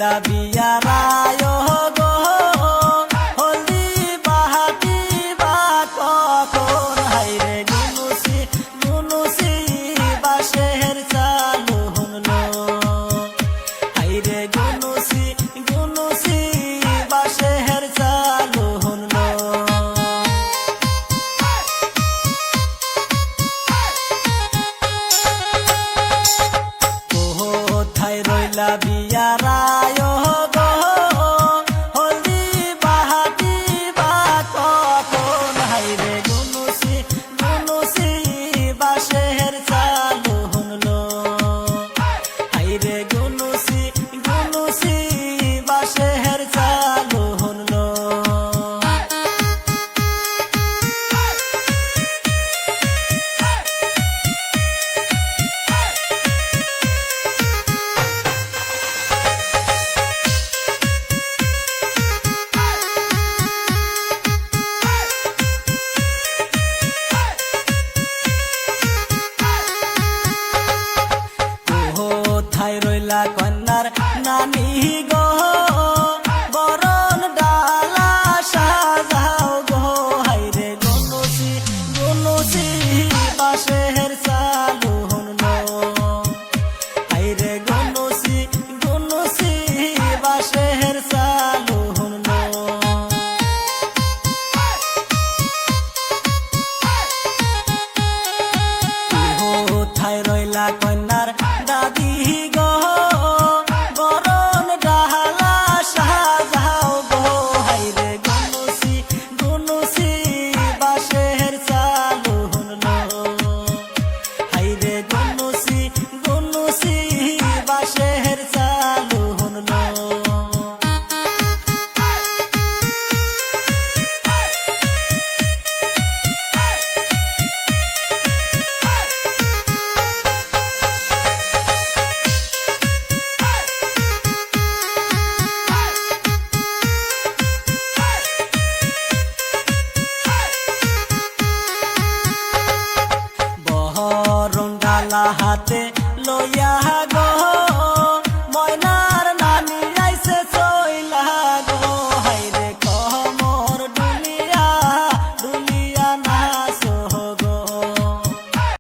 রইলা বিয়ারায় গো হলদি বাহাতি বা কখন হাইরে গুনুসি গুনুসি বাঁশের চালু হলো হাইরে গুনুসি গুনুসি বাঁশের চালু হলো কোথায় রইলা বিয়ারায় গো হলদি বাহাতি বা কখন হাইরে গুনুসি গুনুসি বাঁশের চালু হলো হাইরে গুনুসি গুনুসি বাঁশের চালু হলো কোথায় রইলা কন্যার নানি গো বরণ ডালা সাজাও গো হাইরে গুনুসি গুনুসি বাঁশের চালু হলো হাইরে গুনুসি গুনুসি বাঁশের চালু হলো কোথায় রইলা কন্যার দাদি গো বরণ ডালা সাজাও গো হাইরে গুনুসি গুনুসি বাঁশের চালু হলো হাইরে গুনুসি গুনুসি বাঁশের চালু হলো বহরণ ডালা হাতে লইয়া গো